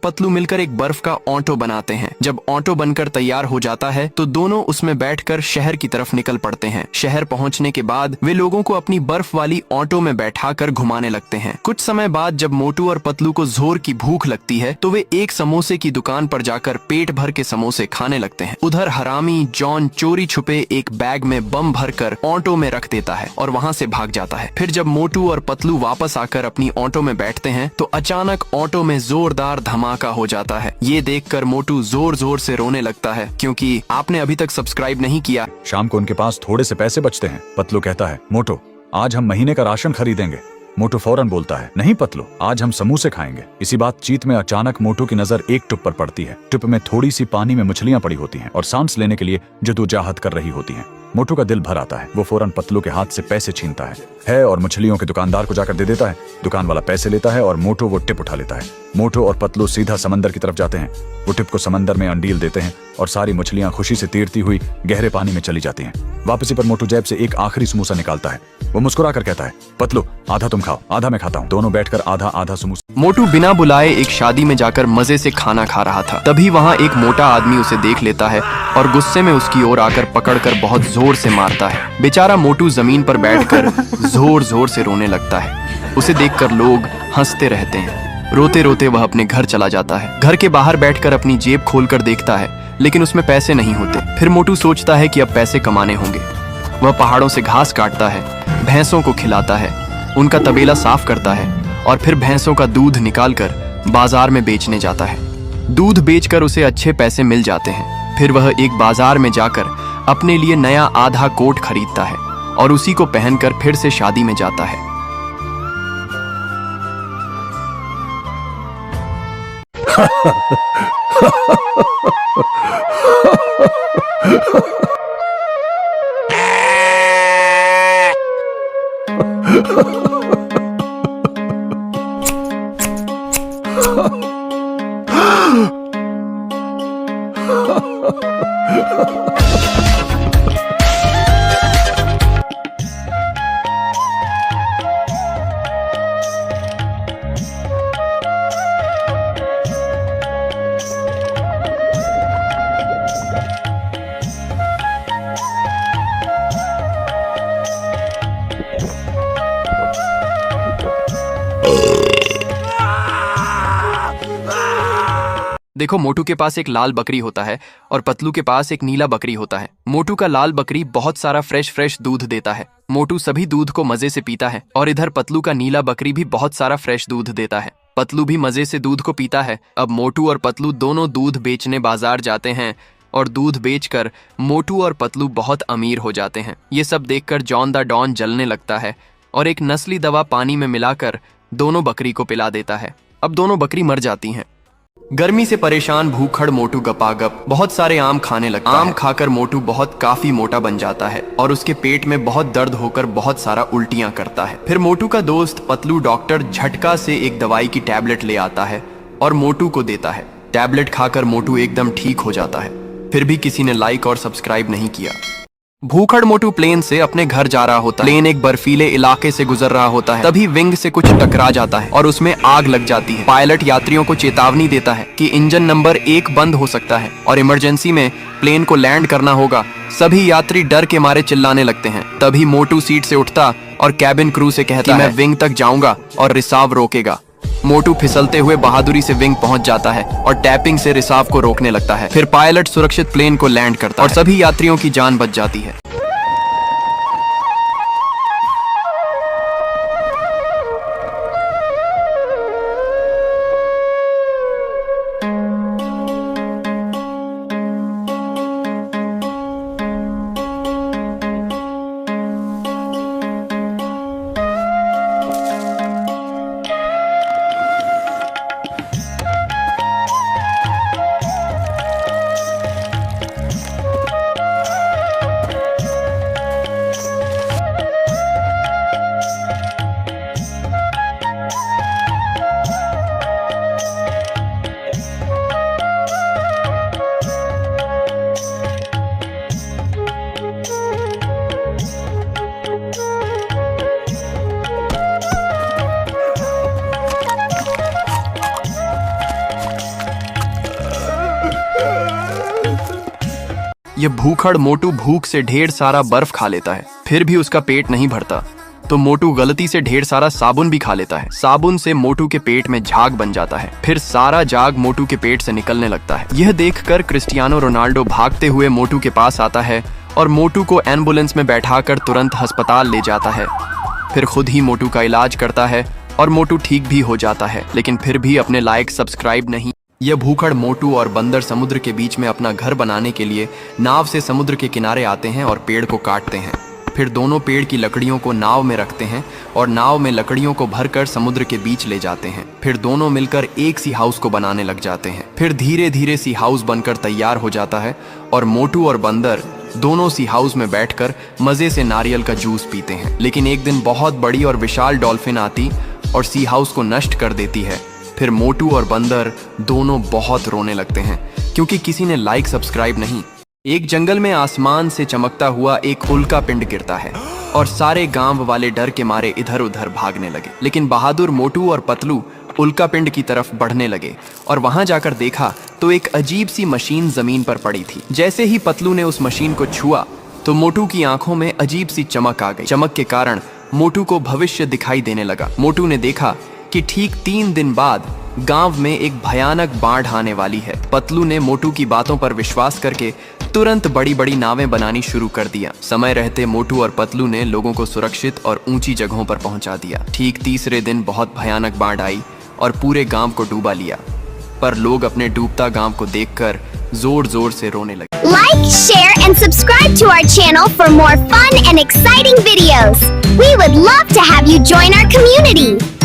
पतलू मिलकर एक बर्फ का ऑटो बनाते हैं। जब ऑटो बनकर तैयार हो जाता है तो दोनों उसमें बैठकर शहर की तरफ निकल पड़ते हैं। शहर पहुंचने के बाद वे लोगों को अपनी बर्फ वाली ऑटो में बैठाकर घुमाने लगते हैं। कुछ समय बाद जब मोटू और पतलू को जोर की भूख लगती है तो वे एक समोसे की दुकान पर जाकर पेट भर के समोसे खाने लगते हैं। उधर हरामी जॉन चोरी छुपे एक बैग में बम भरकर ऑटो में रख देता है और वहाँ से भाग जाता है। फिर जब मोटू और पतलू वापस आकर अपनी ऑटो में बैठते हैं तो अचानक ऑटो में जोरदार धमाका हो जाता है। ये देखकर मोटू जोर जोर से रोने लगता है क्योंकि आपने अभी तक सब्सक्राइब नहीं किया। शाम को उनके पास थोड़े से पैसे बचते हैं। पतलू कहता है, मोटू आज हम महीने का राशन खरीदेंगे। मोटू फौरन बोलता है, नहीं पतलू, आज हम समोसे खाएंगे। इसी बातचीत में अचानक मोटू की नजर एक टुप पर पड़ती है। टुप में थोड़ी सी पानी में मछलियां पड़ी होती हैं और सांस लेने के लिए जद्दोजहद कर रही होती हैं। मोटू का दिल भर आता है। वो फौरन पतलू के हाथ से पैसे छीनता है और मछलियों के दुकानदार को जाकर दे देता है। दुकान वाला पैसे लेता है और मोटू वो टिप उठा लेता है। मोटू और पतलू सीधा समंदर की तरफ जाते हैं। वो टिप को समंदर में अंडील देते हैं और सारी मछलियां खुशी से तैरती हुई गहरे पानी में चली जाती हैं। वापसी पर मोटू जेब से एक आखिरी समोसा निकालता है। वो मुस्कुरा कर कहता है, पतलू आधा तुम खाओ, आधा मैं खाता हूँ। दोनों बैठकर आधा आधा समोसा। मोटू बिना बुलाए एक शादी में जाकर मजे से खाना खा रहा था। तभी वहाँ एक मोटा आदमी उसे देख लेता है और गुस्से में उसकी ओर आकर पकड़कर बहुत जोर से मारता है। बेचारा मोटू जमीन पर बैठकर जोर जोर से रोने लगता है। उसे देखकर लोग हंसते रहते हैं। रोते रोते वह अपने घर चला जाता है। घर के बाहर बैठकर अपनी जेब खोलकर देखता है लेकिन उसमें पैसे नहीं होते। फिर मोटू सोचता है कि अब पैसे कमाने होंगे। वह पहाड़ों से घास काटता है, भैंसों को खिलाता है, उनका तबेला साफ करता है और फिर भैंसों का दूध निकालकर बाजार में बेचने जाता है। दूध बेचकर उसे अच्छे पैसे मिल जाते हैं। फिर वह एक बाजार में जाकर अपने लिए नया आधा कोट खरीदता है और उसी को पहनकर फिर से शादी में जाता है। देखो, मोटू के पास एक लाल बकरी होता है और पतलू के पास एक नीला बकरी होता है। मोटू का लाल बकरी बहुत सारा फ्रेश दूध देता है। मोटू सभी दूध को मजे से पीता है और इधर पतलू का नीला बकरी भी बहुत सारा फ्रेश दूध देता है। पतलू भी मजे से दूध को पीता है। अब मोटू और पतलू दोनों दूध बेचने बाजार जाते हैं और दूध बेचकर मोटू और पतलू बहुत अमीर हो जाते हैं। ये सब देखकर जॉन द डॉन जलने लगता है और एक नस्ली दवा पानी में मिलाकर दोनों बकरी को पिला देता है। अब दोनों बकरी मर जाती हैं। गर्मी से परेशान भूखड़ मोटू गपागप बहुत सारे आम खाने लगता है। आम खाकर मोटू काफी मोटा बन जाता है और उसके पेट में बहुत दर्द होकर बहुत सारा उल्टियां करता है। फिर मोटू का दोस्त पतलू डॉक्टर झटका से एक दवाई की टैबलेट ले आता है और मोटू को देता है। टैबलेट खाकर मोटू एकदम ठीक हो जाता है। फिर भी किसी ने लाइक और सब्सक्राइब नहीं किया। भूखड़ मोटू प्लेन से अपने घर जा रहा होता है। प्लेन एक बर्फीले इलाके से गुजर रहा होता है। तभी विंग से कुछ टकरा जाता है और उसमें आग लग जाती है। पायलट यात्रियों को चेतावनी देता है कि इंजन नंबर 1 बंद हो सकता है और इमरजेंसी में प्लेन को लैंड करना होगा। सभी यात्री डर के मारे चिल्लाने लगते हैं। तभी मोटू सीट से उठता और कैबिन क्रू से कहता है, मैं विंग तक जाऊंगा और रिसाव रोकेगा। मोटू फिसलते हुए बहादुरी से विंग पहुंच जाता है और टैपिंग से रिसाव को रोकने लगता है। फिर पायलट सुरक्षित प्लेन को लैंड करता है और सभी यात्रियों की जान बच जाती है। ये भूखड़ मोटू भूख से ढेर सारा बर्फ खा लेता है, फिर भी उसका पेट नहीं भरता। तो मोटू गलती से ढेर सारा साबुन भी खा लेता है। साबुन से मोटू के पेट में झाग बन जाता है, फिर सारा झाग मोटू के पेट से निकलने लगता है। यह देखकर क्रिस्टियानो रोनाल्डो भागते हुए मोटू के पास आता है और मोटू को एम्बुलेंस में बैठाकर तुरंत अस्पताल ले जाता है। फिर खुद ही मोटू का इलाज करता है और मोटू ठीक भी हो जाता है, लेकिन फिर भी अपने लायक सब्सक्राइब नहीं। यह भूखड़ मोटू और बंदर समुद्र के बीच में अपना घर बनाने के लिए नाव से समुद्र के किनारे आते हैं और पेड़ को काटते हैं। फिर दोनों पेड़ की लकड़ियों को नाव में रखते हैं और नाव में लकड़ियों को भरकर समुद्र के बीच ले जाते हैं। फिर दोनों मिलकर एक सी हाउस को बनाने लग जाते हैं। फिर धीरे धीरे सी हाउस बनकर तैयार हो जाता है और मोटू और बंदर दोनों सी हाउस में बैठकर मजे से नारियल का जूस पीते हैं। लेकिन एक दिन बहुत बड़ी और विशाल डॉल्फिन आती और सी हाउस को नष्ट कर देती है। फिर मोटू और बंदर दोनों बहुत रोने लगते हैं क्योंकि किसी ने लाइक सब्सक्राइब नहीं। एक जंगल में आसमान से चमकता हुआ एक उल्का पिंड गिरता है और सारे गांव वाले डर के मारे इधर उधर भागने लगे। लेकिन बहादुर मोटू और पतलू उल्का पिंड की तरफ बढ़ने लगे और वहां जाकर देखा तो एक अजीब सी मशीन जमीन पर पड़ी थी। जैसे ही पतलू ने उस मशीन को छुआ तो मोटू की आंखों में अजीब सी चमक आ गई। चमक के कारण मोटू को भविष्य दिखाई देने लगा। मोटू ने देखा कि ठीक 3 दिन बाद गांव में एक भयानक बाढ़ आने वाली है। पतलू ने मोटू की बातों पर विश्वास करके तुरंत बड़ी बड़ी नावें बनानी शुरू कर दिया। समय रहते मोटू और पतलू ने लोगों को सुरक्षित और ऊंची जगहों पर पहुंचा दिया। ठीक तीसरे दिन बहुत भयानक बाढ़ आई और पूरे गांव को डूबा लिया, पर लोग अपने डूबता गांव को देखकर जोर जोर से रोने लगे। Like, share and subscribe to our channel for more fun and exciting videos. We would love to have you join our community.